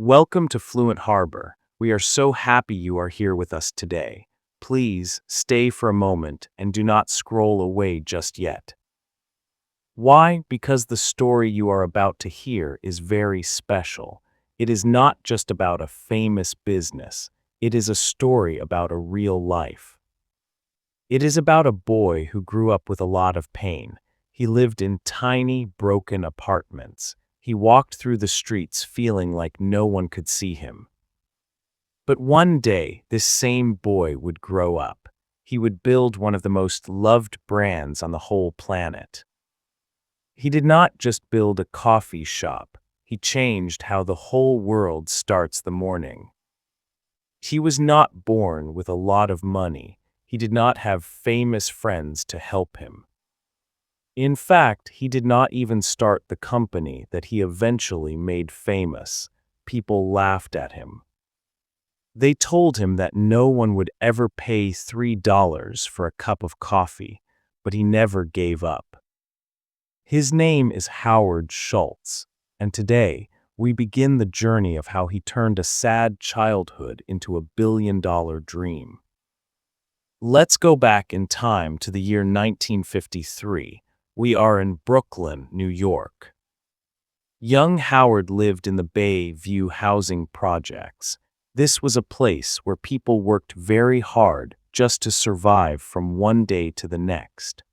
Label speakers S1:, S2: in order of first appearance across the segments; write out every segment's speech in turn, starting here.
S1: Welcome to Fluent Harbor. We are so happy you are here with us today. Please stay for a moment and do not scroll away just yet. Why? Because the story you are about to hear is very special. It is not just about a famous business. It is a story about a real life. It is about a boy who grew up with a lot of pain. He lived in tiny, broken apartments. He walked through the streets feeling like no one could see him. But one day, this same boy would grow up. He would build one of the most loved brands on the whole planet. He did not just build a coffee shop. He changed how the whole world starts the morning. He was not born with a lot of money. He did not have famous friends to help him. In fact, he did not even start the company that he eventually made famous. People laughed at him. They told him that no one would ever pay $3 for a cup of coffee, but he never gave up. His name is Howard Schultz, and today we begin the journey of how he turned a sad childhood into a billion-dollar dream. Let's go back in time to the year 1953. We are in Brooklyn, New York. Young Howard lived in the Bay View housing projects. This was a place where people worked very hard just to survive from one day to the next.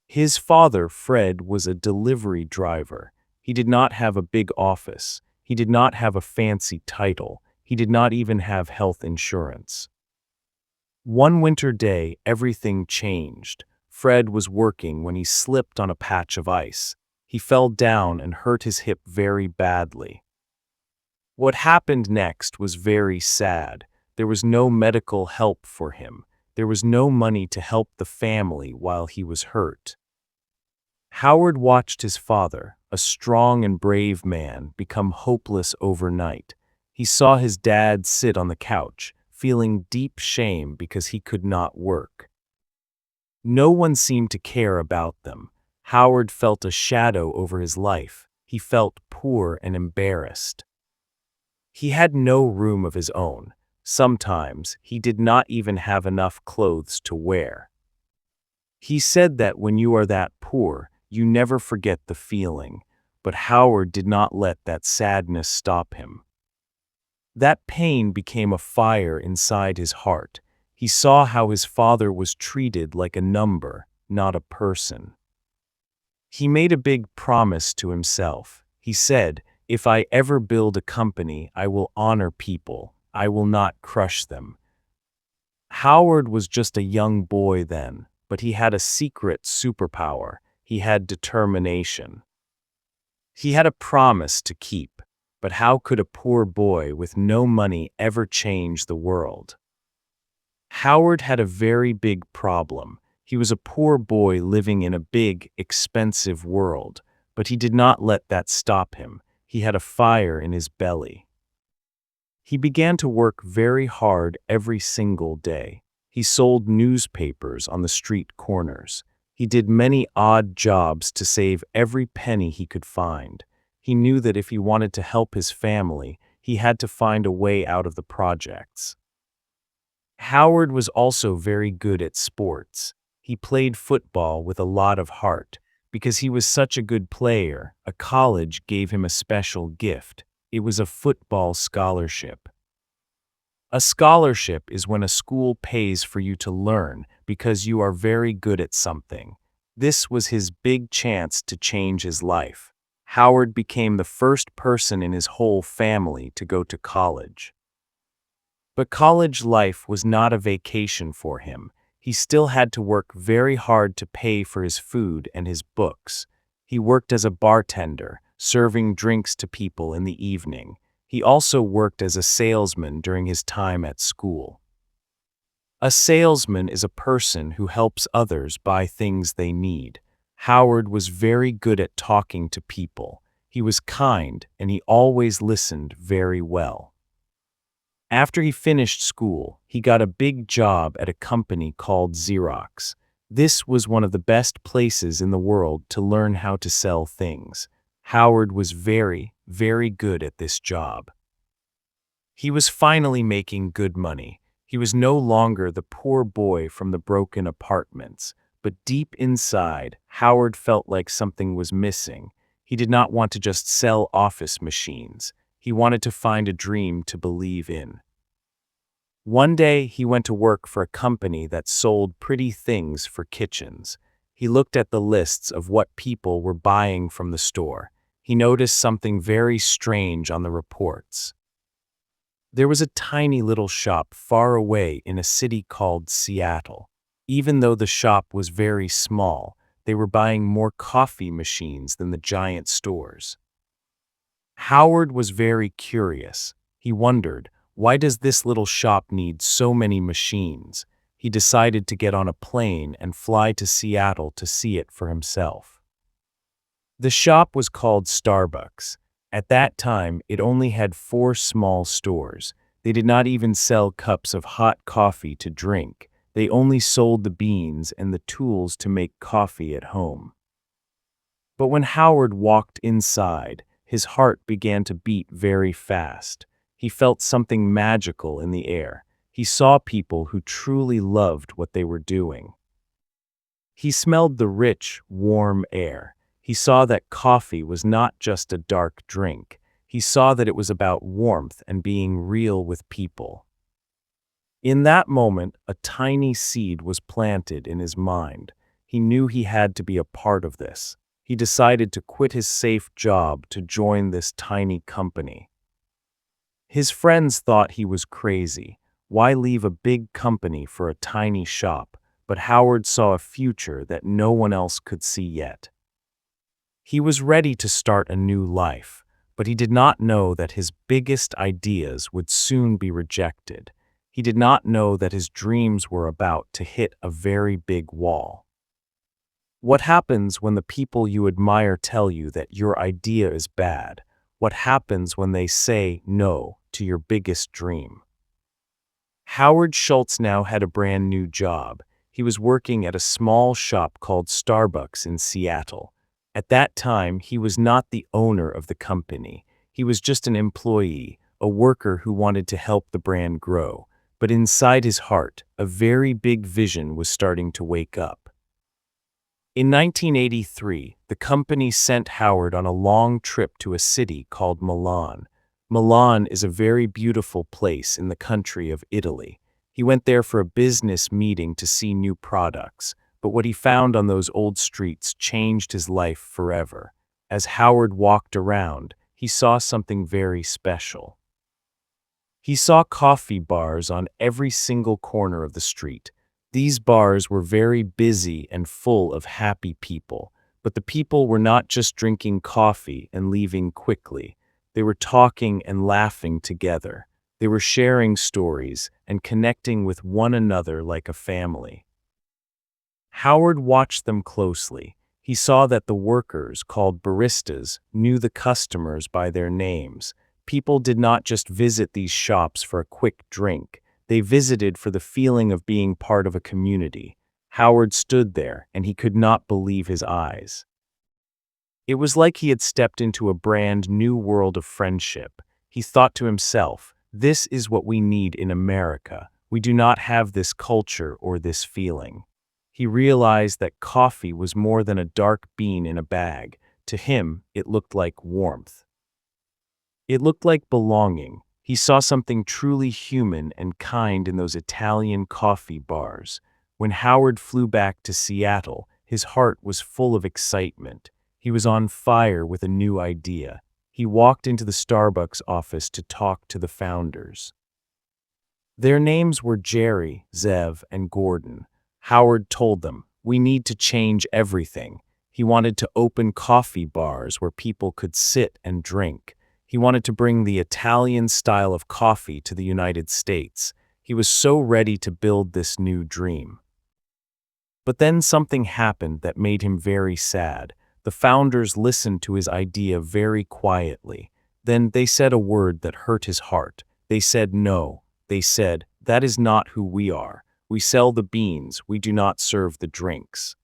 S1: His father, Fred, was a delivery driver. He did not have a big office. He did not have a fancy title. He did not even have health insurance. One winter day, everything changed. Fred was working when he slipped on a patch of ice. He fell down and hurt his hip very badly. What happened next was very sad. There was no medical help for him. There was no money to help the family while he was hurt. Howard watched his father, a strong and brave man, become hopeless overnight. He saw his dad sit on the couch, feeling deep shame because he could not work. No one seemed to care about them. Howard felt a shadow over his life. He felt poor and embarrassed. He had no room of his own. Sometimes he did not even have enough clothes to wear. He said that when you are that poor, you never forget the feeling, but Howard did not let that sadness stop him. That pain became a fire inside his heart. He saw how his father was treated like a number, not a person. He made a big promise to himself. He said, "If I ever build a company, I will honor people. I will not crush them." Howard was just a young boy then, but he had a secret superpower. He had determination. He had a promise to keep, but how could a poor boy with no money ever change the world? Howard had a very big problem. He was a poor boy living in a big, expensive world, but he did not let that stop him. He had a fire in his belly. He began to work very hard every single day. He sold newspapers on the street corners. He did many odd jobs to save every penny he could find. He knew that if he wanted to help his family, he had to find a way out of the projects. Howard was also very good at sports. He played football with a lot of heart. Because he was such a good player, a college gave him a special gift. It was a football scholarship. A scholarship is when a school pays for you to learn because you are very good at something. This was his big chance to change his life. Howard became the first person in his whole family to go to college. But college life was not a vacation for him. He still had to work very hard to pay for his food and his books. He worked as a bartender, serving drinks to people in the evening. He also worked as a salesman during his time at school. A salesman is a person who helps others buy things they need. Howard was very good at talking to people. He was kind and he always listened very well. After he finished school, he got a big job at a company called Xerox. This was one of the best places in the world to learn how to sell things. Howard was very, very good at this job. He was finally making good money. He was no longer the poor boy from the broken apartments, but deep inside, Howard felt like something was missing. He did not want to just sell office machines. He wanted to find a dream to believe in. One day, he went to work for a company that sold pretty things for kitchens. He looked at the lists of what people were buying from the store. He noticed something very strange on the reports. There was a tiny little shop far away in a city called Seattle. Even though the shop was very small, they were buying more coffee machines than the giant stores. Howard was very curious. He wondered, why does this little shop need so many machines? He decided to get on a plane and fly to Seattle to see it for himself. The shop was called Starbucks. At that time, it only had 4 small stores. They did not even sell cups of hot coffee to drink. They only sold the beans and the tools to make coffee at home. But when Howard walked inside, his heart began to beat very fast. He felt something magical in the air. He saw people who truly loved what they were doing. He smelled the rich, warm air. He saw that coffee was not just a dark drink. He saw that it was about warmth and being real with people. In that moment, a tiny seed was planted in his mind. He knew he had to be a part of this. He decided to quit his safe job to join this tiny company. His friends thought he was crazy. Why leave a big company for a tiny shop? But Howard saw a future that no one else could see yet. He was ready to start a new life, but he did not know that his biggest ideas would soon be rejected. He did not know that his dreams were about to hit a very big wall. What happens when the people you admire tell you that your idea is bad? What happens when they say no to your biggest dream? Howard Schultz now had a brand new job. He was working at a small shop called Starbucks in Seattle. At that time, he was not the owner of the company. He was just an employee, a worker who wanted to help the brand grow. But inside his heart, a very big vision was starting to wake up. In 1983, the company sent Howard on a long trip to a city called Milan. Milan is a very beautiful place in the country of Italy. He went there for a business meeting to see new products, but what he found on those old streets changed his life forever. As Howard walked around, he saw something very special. He saw coffee bars on every single corner of the street. These bars were very busy and full of happy people, but the people were not just drinking coffee and leaving quickly. They were talking and laughing together. They were sharing stories and connecting with one another like a family. Howard watched them closely. He saw that the workers, called baristas, knew the customers by their names. People did not just visit these shops for a quick drink. They visited for the feeling of being part of a community. Howard stood there, and he could not believe his eyes. It was like he had stepped into a brand new world of friendship. He thought to himself, this is what we need in America. We do not have this culture or this feeling. He realized that coffee was more than a dark bean in a bag. To him, it looked like warmth. It looked like belonging. He saw something truly human and kind in those Italian coffee bars. When Howard flew back to Seattle, his heart was full of excitement. He was on fire with a new idea. He walked into the Starbucks office to talk to the founders. Their names were Jerry, Zev, and Gordon. Howard told them, we need to change everything. He wanted to open coffee bars where people could sit and drink. He wanted to bring the Italian style of coffee to the United States. He was so ready to build this new dream. But then something happened that made him very sad. The founders listened to his idea very quietly. Then they said a word that hurt his heart. They said no. They said, that is not who we are. We sell the beans, we do not serve the drinks.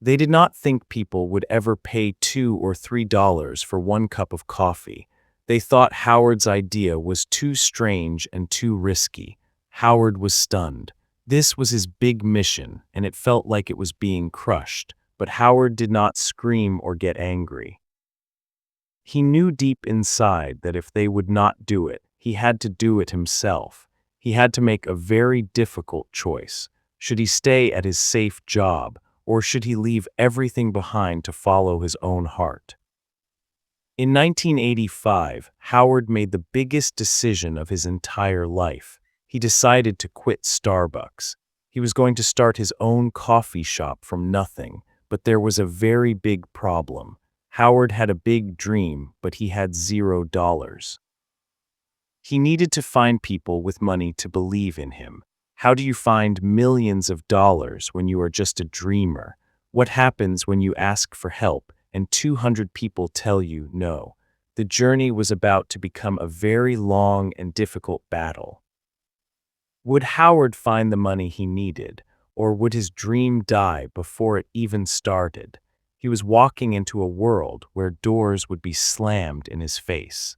S1: They did not think people would ever pay $2 or $3 for one cup of coffee. They thought Howard's idea was too strange and too risky. Howard was stunned. This was his big mission, and it felt like it was being crushed. But Howard did not scream or get angry. He knew deep inside that if they would not do it, he had to do it himself. He had to make a very difficult choice. Should he stay at his safe job, or should he leave everything behind to follow his own heart? In 1985, Howard made the biggest decision of his entire life. He decided to quit Starbucks. He was going to start his own coffee shop from nothing, but there was a very big problem. Howard had a big dream, but he had $0. He needed to find people with money to believe in him. How do you find millions of dollars when you are just a dreamer? What happens when you ask for help and 200 people tell you no? The journey was about to become a very long and difficult battle. Would Howard find the money he needed, or would his dream die before it even started? He was walking into a world where doors would be slammed in his face.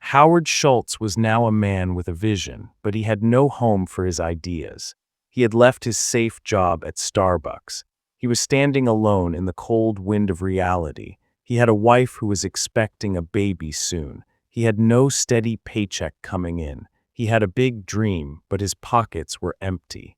S1: Howard Schultz was now a man with a vision, but he had no home for his ideas. He had left his safe job at Starbucks. He was standing alone in the cold wind of reality. He had a wife who was expecting a baby soon. He had no steady paycheck coming in. He had a big dream, but his pockets were empty.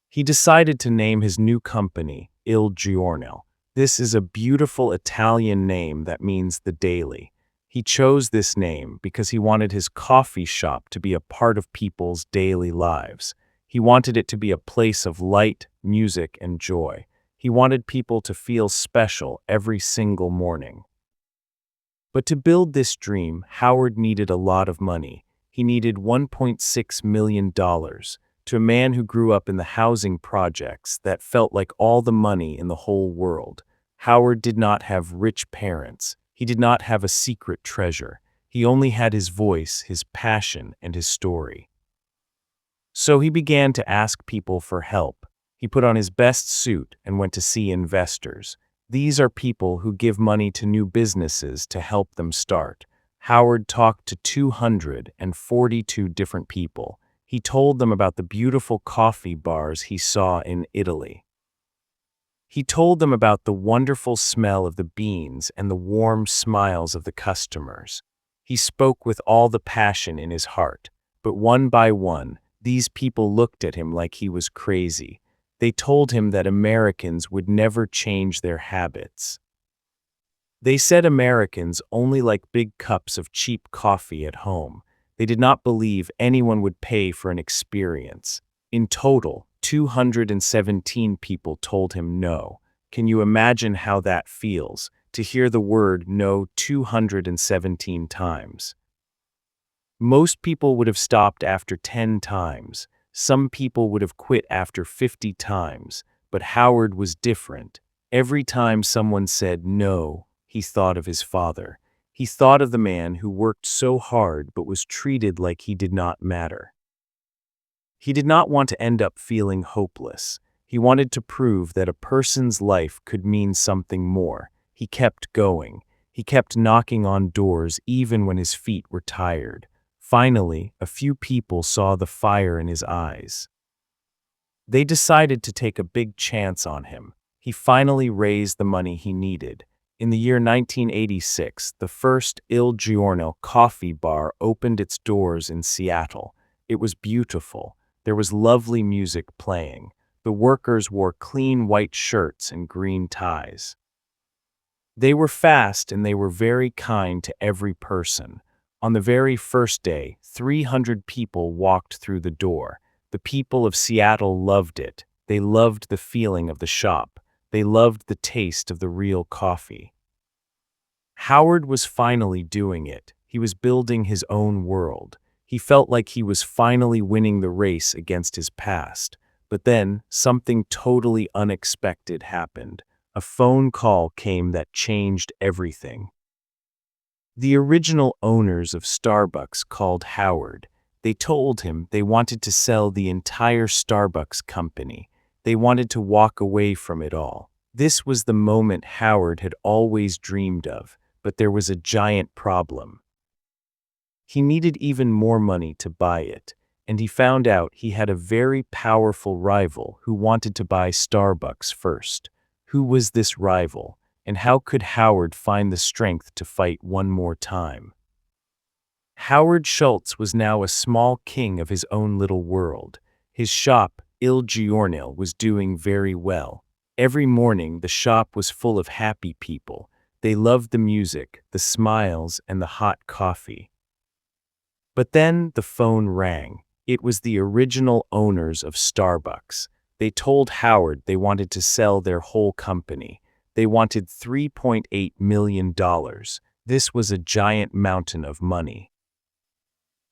S1: He decided to name his new company Il Giorno. This is a beautiful Italian name that means the daily. He chose this name because he wanted his coffee shop to be a part of people's daily lives. He wanted it to be a place of light, music, and joy. He wanted people to feel special every single morning. But to build this dream, Howard needed a lot of money. He needed $1.6 million. To a man who grew up in the housing projects that felt like all the money in the whole world. Howard did not have rich parents. He did not have a secret treasure. He only had his voice, his passion, and his story. So he began to ask people for help. He put on his best suit and went to see investors. These are people who give money to new businesses to help them start. Howard talked to 242 different people. He told them about the beautiful coffee bars he saw in Italy. He told them about the wonderful smell of the beans and the warm smiles of the customers. He spoke with all the passion in his heart, but one by one, these people looked at him like he was crazy. They told him that Americans would never change their habits. They said Americans only like big cups of cheap coffee at home. They did not believe anyone would pay for an experience. In total, 217 people told him no. Can you imagine how that feels, to hear the word no 217 times? Most people would have stopped after 10 times. Some people would have quit after 50 times. But Howard was different. Every time someone said no, he thought of his father. He thought of the man who worked so hard but was treated like he did not matter. He did not want to end up feeling hopeless. He wanted to prove that a person's life could mean something more. He kept going. He kept knocking on doors even when his feet were tired. Finally, a few people saw the fire in his eyes. They decided to take a big chance on him. He finally raised the money he needed. In the year 1986, the first Il Giorno coffee bar opened its doors in Seattle. It was beautiful. There was lovely music playing. The workers wore clean white shirts and green ties. They were fast and they were very kind to every person. On the very first day, 300 people walked through the door. The people of Seattle loved it. They loved the feeling of the shop. They loved the taste of the real coffee. Howard was finally doing it. He was building his own world. He felt like he was finally winning the race against his past. But then, something totally unexpected happened. A phone call came that changed everything. The original owners of Starbucks called Howard. They told him they wanted to sell the entire Starbucks company. They wanted to walk away from it all. This was the moment Howard had always dreamed of. but there was a giant problem. He needed even more money to buy it, and he found out he had a very powerful rival who wanted to buy Starbucks first. Who was this rival, and how could Howard find the strength to fight one more time? Howard Schultz was now a small king of his own little world. His shop, Il Giornale, was doing very well. Every morning the shop was full of happy people. They loved the music, the smiles, and the hot coffee. But then the phone rang. It was the original owners of Starbucks. They told Howard they wanted to sell their whole company. They wanted $3.8 million. This was a giant mountain of money.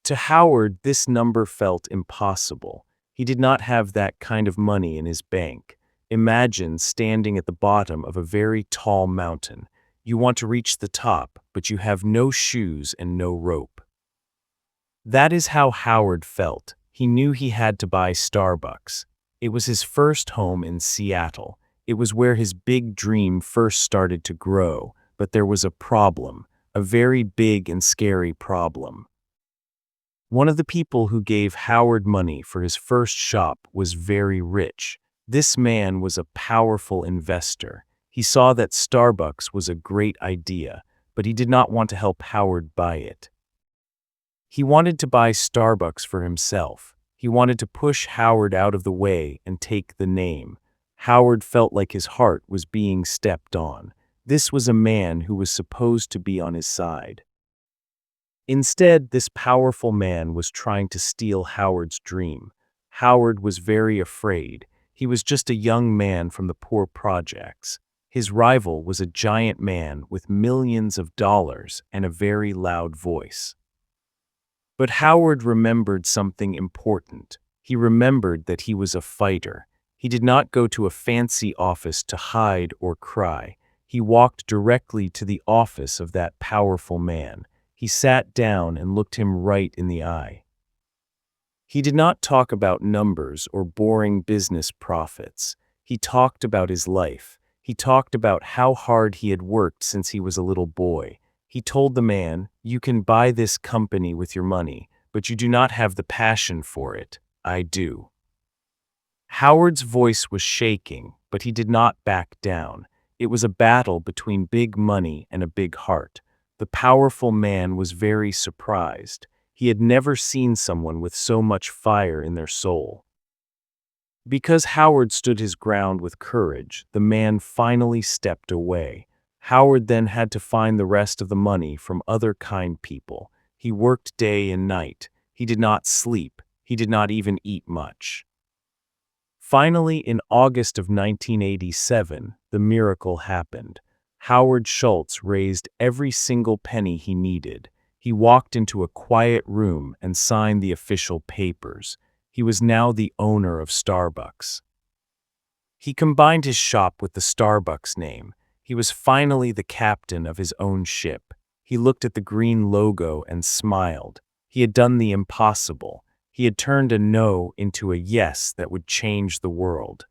S1: To Howard, this number felt impossible. He did not have that kind of money in his bank. Imagine standing at the bottom of a very tall mountain. You want to reach the top, but you have no shoes and no rope. That is how Howard felt. He knew he had to buy Starbucks. It was his first home in Seattle. It was where his big dream first started to grow, but there was a problem, a very big and scary problem. One of the people who gave Howard money for his first shop was very rich. This man was a powerful investor. He saw that Starbucks was a great idea, but he did not want to help Howard buy it. He wanted to buy Starbucks for himself. He wanted to push Howard out of the way and take the name. Howard felt like his heart was being stepped on. This was a man who was supposed to be on his side. Instead, this powerful man was trying to steal Howard's dream. Howard was very afraid. He was just a young man from the poor projects. His rival was a giant man with millions of dollars and a very loud voice. But Howard remembered something important. He remembered that he was a fighter. He did not go to a fancy office to hide or cry. He walked directly to the office of that powerful man. He sat down and looked him right in the eye. He did not talk about numbers or boring business profits. He talked about his life. He talked about how hard he had worked since he was a little boy. He told the man, "You can buy this company with your money, but you do not have the passion for it. I do." Howard's voice was shaking, but he did not back down. It was a battle between big money and a big heart. The powerful man was very surprised. He had never seen someone with so much fire in their soul. Because Howard stood his ground with courage, the man finally stepped away. Howard then had to find the rest of the money from other kind people. He worked day and night. He did not sleep. He did not even eat much. Finally, in August of 1987, the miracle happened. Howard Schultz raised every single penny he needed. He walked into a quiet room and signed the official papers. He was now the owner of Starbucks. He combined his shop with the Starbucks name. He was finally the captain of his own ship. He looked at the green logo and smiled. He had done the impossible. He had turned a no into a yes that would change the world.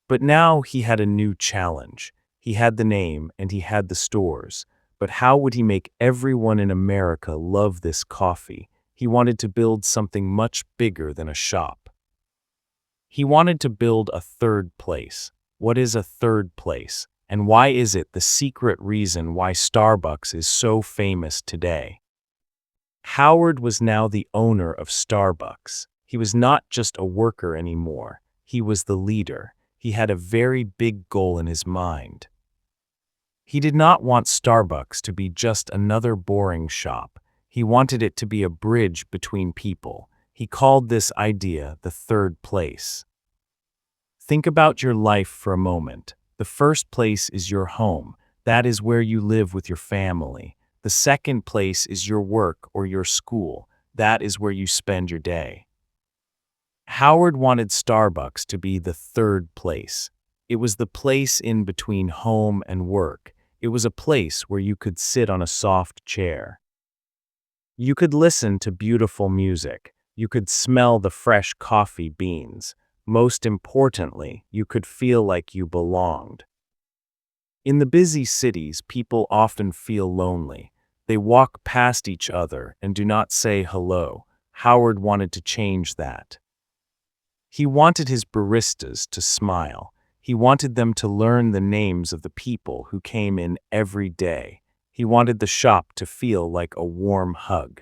S1: But now he had a new challenge. He had the name and he had the stores. But how would he make everyone in America love this coffee? He wanted to build something much bigger than a shop. He wanted to build a third place. What is a third place? And why is it the secret reason why Starbucks is so famous today? Howard was now the owner of Starbucks. He was not just a worker anymore. He was the leader. He had a very big goal in his mind. He did not want Starbucks to be just another boring shop. He wanted it to be a bridge between people. He called this idea the third place. Think about your life for a moment. The first place is your home. That is where you live with your family. The second place is your work or your school. That is where you spend your day. Howard wanted Starbucks to be the third place. It was the place in between home and work. It was a place where you could sit on a soft chair. You could listen to beautiful music. You could smell the fresh coffee beans. Most importantly, you could feel like you belonged. In the busy cities, people often feel lonely. They walk past each other and do not say hello. Howard wanted to change that. He wanted his baristas to smile. He wanted them to learn the names of the people who came in every day. He wanted the shop to feel like a warm hug.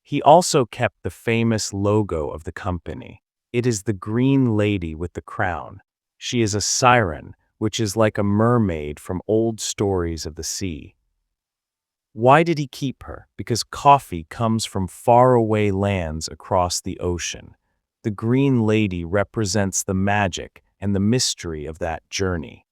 S1: He also kept the famous logo of the company. It is the green lady with the crown. She is a siren, which is like a mermaid from old stories of the sea. Why did he keep her? Because coffee comes from faraway lands across the ocean. The green lady represents the magic and the mystery of that journey.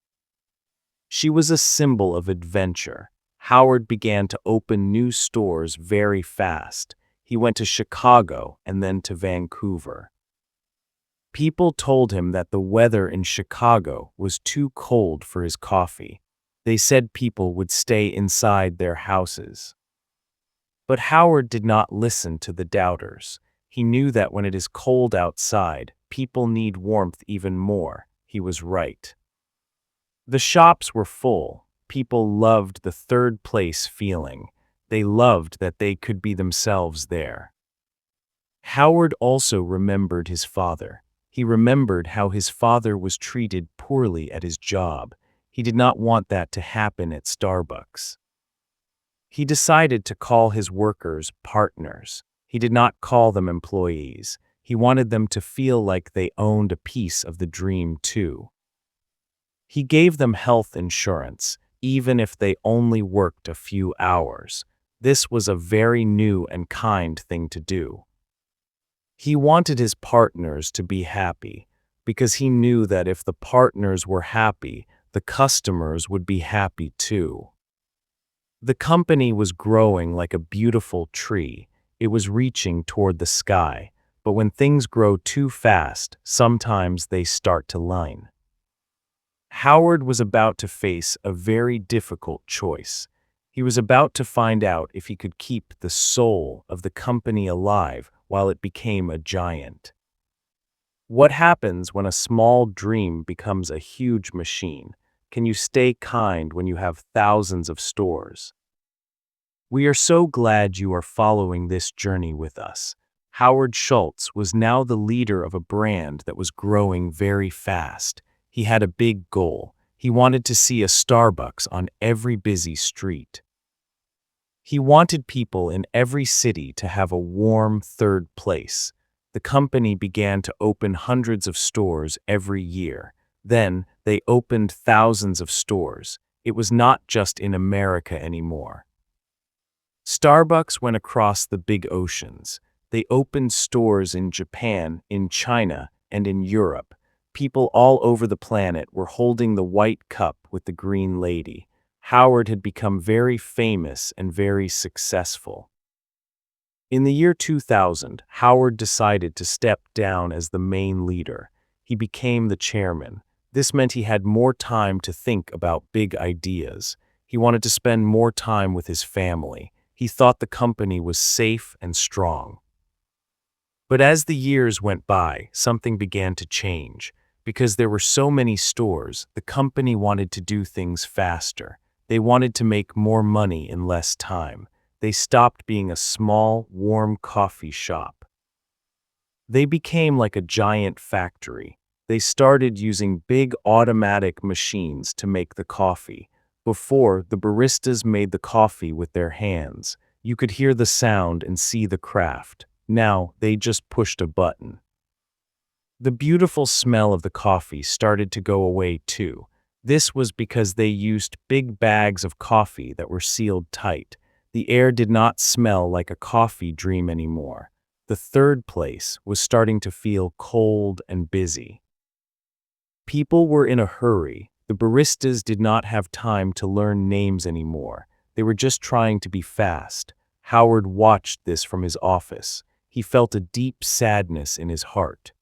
S1: She was a symbol of adventure. Howard began to open new stores very fast. He went to Chicago and then to Vancouver. People told him that the weather in Chicago was too cold for his coffee. They said people would stay inside their houses. But Howard did not listen to the doubters. He knew that when it is cold outside, people need warmth even more. He was right. The shops were full. People loved the third place feeling. They loved that they could be themselves there. Howard also remembered his father. He remembered how his father was treated poorly at his job. He did not want that to happen at Starbucks. He decided to call his workers partners. He did not call them employees. He wanted them to feel like they owned a piece of the dream too. He gave them health insurance, even if they only worked a few hours. This was a very new and kind thing to do. He wanted his partners to be happy, because he knew that if the partners were happy, the customers would be happy too. The company was growing like a beautiful tree. It was reaching toward the sky, but when things grow too fast, sometimes they start to line. Howard was about to face a very difficult choice. He was about to find out if he could keep the soul of the company alive while it became a giant. What happens when a small dream becomes a huge machine? Can you stay kind when you have thousands of stores? We are so glad you are following this journey with us. Howard Schultz was now the leader of a brand that was growing very fast. He had a big goal. He wanted to see a Starbucks on every busy street. He wanted people in every city to have a warm third place. The company began to open hundreds of stores every year. Then, they opened thousands of stores. It was not just in America anymore. Starbucks went across the big oceans. They opened stores in Japan, in China, and in Europe. People all over the planet were holding the white cup with the green lady. Howard had become very famous and very successful. In the year 2000, Howard decided to step down as the main leader. He became the chairman. This meant he had more time to think about big ideas. He wanted to spend more time with his family. He thought the company was safe and strong. But as the years went by, something began to change. Because there were so many stores, the company wanted to do things faster. They wanted to make more money in less time. They stopped being a small, warm coffee shop. They became like a giant factory. They started using big automatic machines to make the coffee. Before, the baristas made the coffee with their hands. You could hear the sound and see the craft. Now, they just pushed a button. The beautiful smell of the coffee started to go away too. This was because they used big bags of coffee that were sealed tight. The air did not smell like a coffee dream anymore. The third place was starting to feel cold and busy. People were in a hurry. The baristas did not have time to learn names anymore. They were just trying to be fast. Howard watched this from his office. He felt a deep sadness in his heart.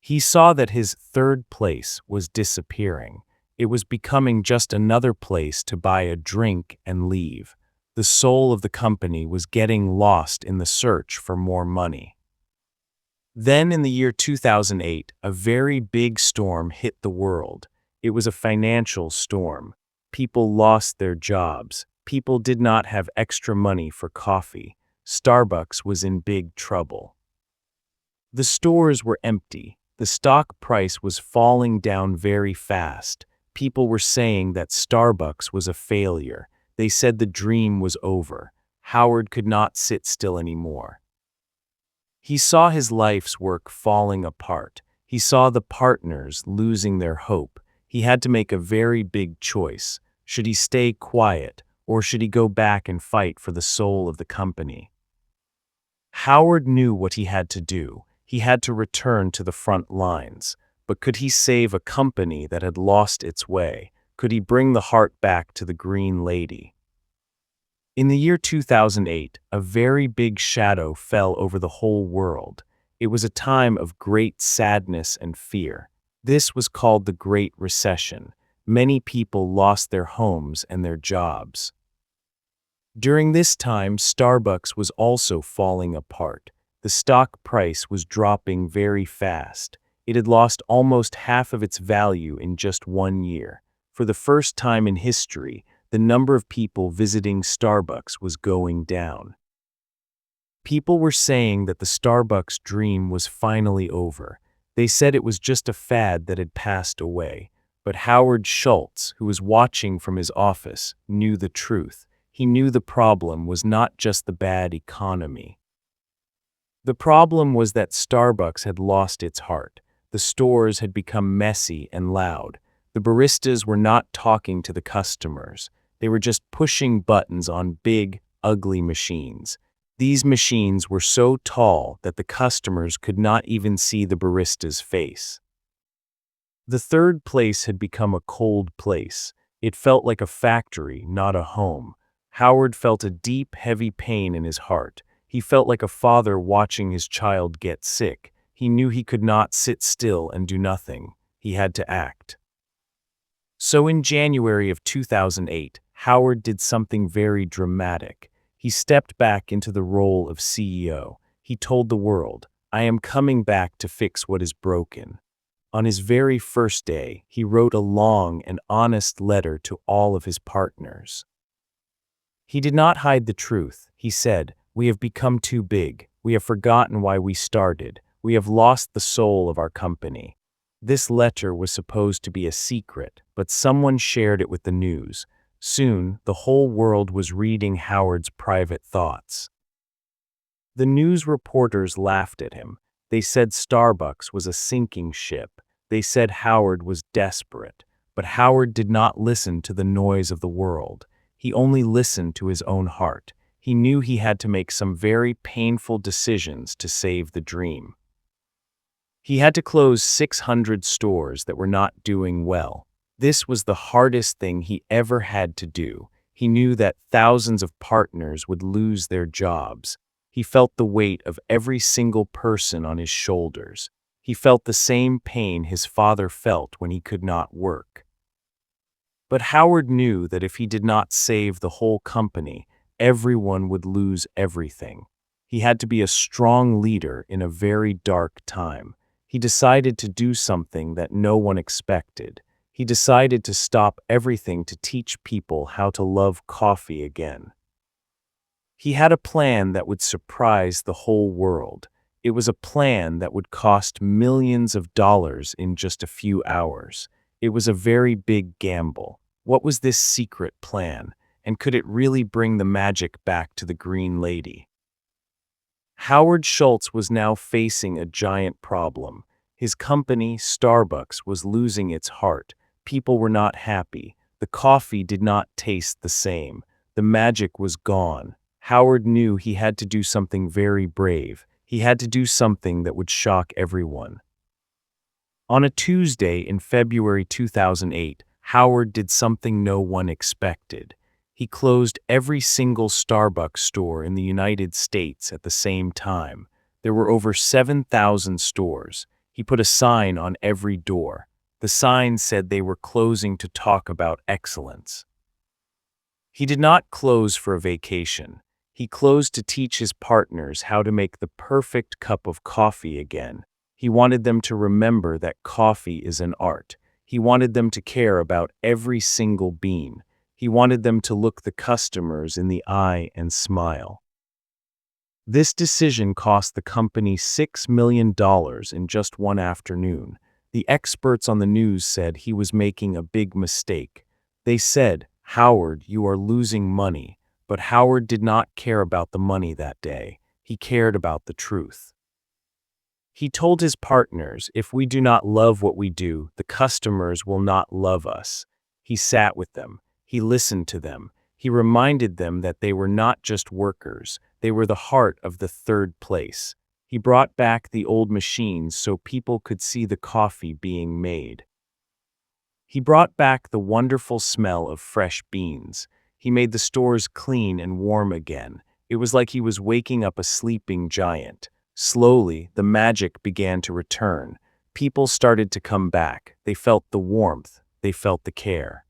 S1: He saw that his third place was disappearing. It was becoming just another place to buy a drink and leave. The soul of the company was getting lost in the search for more money. Then in the year 2008, a very big storm hit the world. It was a financial storm. People lost their jobs. People did not have extra money for coffee. Starbucks was in big trouble. The stores were empty. The stock price was falling down very fast. People were saying that Starbucks was a failure. They said the dream was over. Howard could not sit still anymore. He saw his life's work falling apart. He saw the partners losing their hope. He had to make a very big choice. Should he stay quiet, or should he go back and fight for the soul of the company? Howard knew what he had to do. He had to return to the front lines. But could he save a company that had lost its way? Could he bring the heart back to the Green Lady? In the year 2008, a very big shadow fell over the whole world. It was a time of great sadness and fear. This was called the Great Recession. Many people lost their homes and their jobs. During this time, Starbucks was also falling apart. The stock price was dropping very fast. It had lost almost half of its value in just 1 year. For the first time in history, the number of people visiting Starbucks was going down. People were saying that the Starbucks dream was finally over. They said it was just a fad that had passed away. But Howard Schultz, who was watching from his office, knew the truth. He knew the problem was not just the bad economy. The problem was that Starbucks had lost its heart. The stores had become messy and loud. The baristas were not talking to the customers. They were just pushing buttons on big, ugly machines. These machines were so tall that the customers could not even see the barista's face. The third place had become a cold place. It felt like a factory, not a home. Howard felt a deep, heavy pain in his heart. He felt like a father watching his child get sick. He knew he could not sit still and do nothing. He had to act. So in January of 2008, Howard did something very dramatic. He stepped back into the role of CEO. He told the world, "I am coming back to fix what is broken." On his very first day, he wrote a long and honest letter to all of his partners. He did not hide the truth. He said, "We have become too big. We have forgotten why we started. We have lost the soul of our company." This letter was supposed to be a secret, but someone shared it with the news. Soon, the whole world was reading Howard's private thoughts. The news reporters laughed at him. They said Starbucks was a sinking ship. They said Howard was desperate. But Howard did not listen to the noise of the world. He only listened to his own heart. He knew he had to make some very painful decisions to save the dream. He had to close 600 stores that were not doing well. This was the hardest thing he ever had to do. He knew that thousands of partners would lose their jobs. He felt the weight of every single person on his shoulders. He felt the same pain his father felt when he could not work. But Howard knew that if he did not save the whole company, everyone would lose everything. He had to be a strong leader in a very dark time. He decided to do something that no one expected. He decided to stop everything to teach people how to love coffee again. He had a plan that would surprise the whole world. It was a plan that would cost millions of dollars in just a few hours. It was a very big gamble. What was this secret plan, and could it really bring the magic back to the Green Lady? Howard Schultz was now facing a giant problem. His company, Starbucks, was losing its heart. People were not happy. The coffee did not taste the same. The magic was gone. Howard knew he had to do something very brave. He had to do something that would shock everyone. On a Tuesday in February 2008, Howard did something no one expected. He closed every single Starbucks store in the United States at the same time. There were over 7,000 stores. He put a sign on every door. The sign said they were closing to talk about excellence. He did not close for a vacation. He closed to teach his partners how to make the perfect cup of coffee again. He wanted them to remember that coffee is an art. He wanted them to care about every single bean. He wanted them to look the customers in the eye and smile. This decision cost the company $6 million in just one afternoon. The experts on the news said he was making a big mistake. They said, "Howard, you are losing money." But Howard did not care about the money that day. He cared about the truth. He told his partners, "If we do not love what we do, the customers will not love us." He sat with them. He listened to them. He reminded them that they were not just workers. They were the heart of the third place. He brought back the old machines so people could see the coffee being made. He brought back the wonderful smell of fresh beans. He made the stores clean and warm again. It was like he was waking up a sleeping giant. Slowly, the magic began to return. People started to come back. They felt the warmth. They felt the care.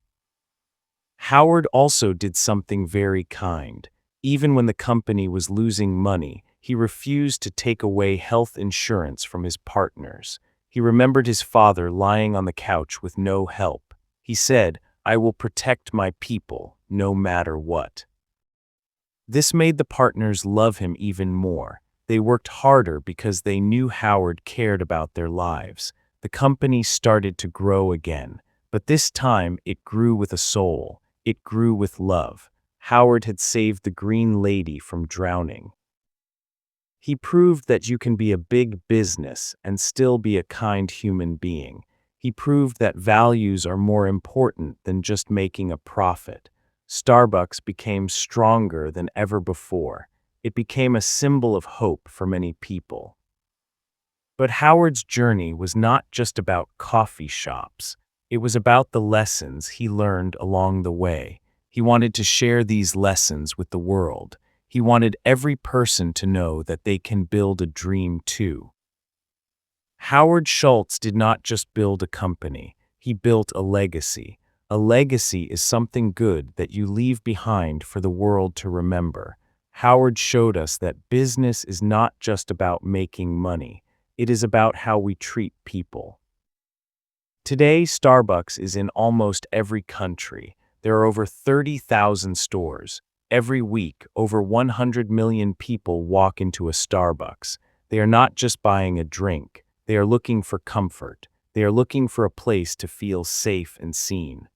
S1: Howard also did something very kind. Even when the company was losing money, he refused to take away health insurance from his partners. He remembered his father lying on the couch with no help. He said, "I will protect my people, no matter what." This made the partners love him even more. They worked harder because they knew Howard cared about their lives. The company started to grow again, but this time it grew with a soul. It grew with love. Howard had saved the green lady from drowning. He proved that you can be a big business and still be a kind human being. He proved that values are more important than just making a profit. Starbucks became stronger than ever before. It became a symbol of hope for many people. But Howard's journey was not just about coffee shops. It was about the lessons he learned along the way. He wanted to share these lessons with the world. He wanted every person to know that they can build a dream too. Howard Schultz did not just build a company. He built a legacy. A legacy is something good that you leave behind for the world to remember. Howard showed us that business is not just about making money. It is about how we treat people. Today, Starbucks is in almost every country. There are over 30,000 stores. Every week, over 100 million people walk into a Starbucks. They are not just buying a drink. They are looking for comfort. They are looking for a place to feel safe and seen.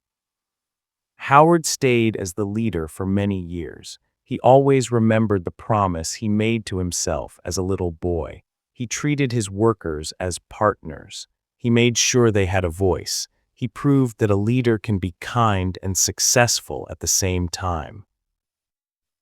S1: Howard stayed as the leader for many years. He always remembered the promise he made to himself as a little boy. He treated his workers as partners. He made sure they had a voice. He proved that a leader can be kind and successful at the same time.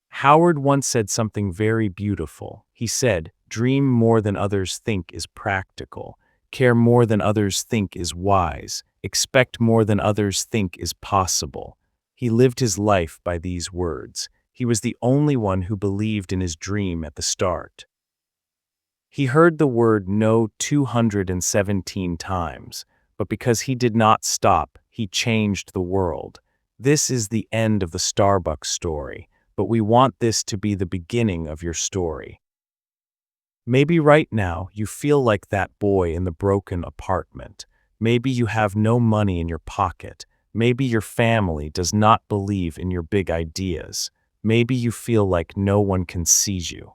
S1: Howard once said something very beautiful. He said, "Dream more than others think is practical. Care more than others think is wise. Expect more than others think is possible." He lived his life by these words. He was the only one who believed in his dream at the start. He heard the word no 217 times, but because he did not stop, he changed the world. This is the end of the Starbucks story, but we want this to be the beginning of your story. Maybe right now you feel like that boy in the broken apartment. Maybe you have no money in your pocket. Maybe your family does not believe in your big ideas. Maybe you feel like no one can seize you.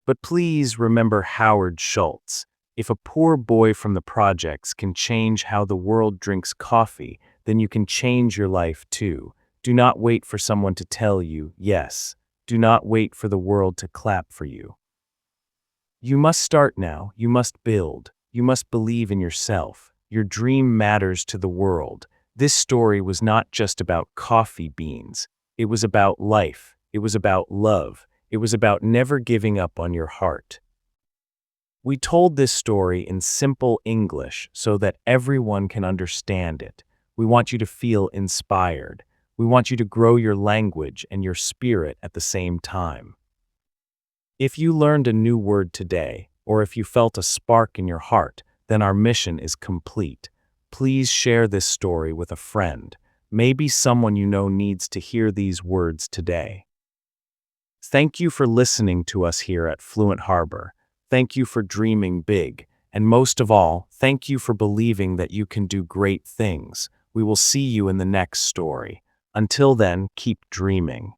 S1: But please remember Howard Schultz. If a poor boy from the projects can change how the world drinks coffee, then you can change your life too. Do not wait for someone to tell you yes. Do not wait for the world to clap for you. You must start now. You must build. You must believe in yourself. Your dream matters to the world. This story was not just about coffee beans. It was about life. It was about love. It was about never giving up on your heart. We told this story in simple English so that everyone can understand it. We want you to feel inspired. We want you to grow your language and your spirit at the same time. If you learned a new word today, or if you felt a spark in your heart, then our mission is complete. Please share this story with a friend. Maybe someone you know needs to hear these words today. Thank you for listening to us here at Fluent Harbor. Thank you for dreaming big, And most of all, thank you for believing that you can do great things. We will see you in the next story. Until then, keep dreaming.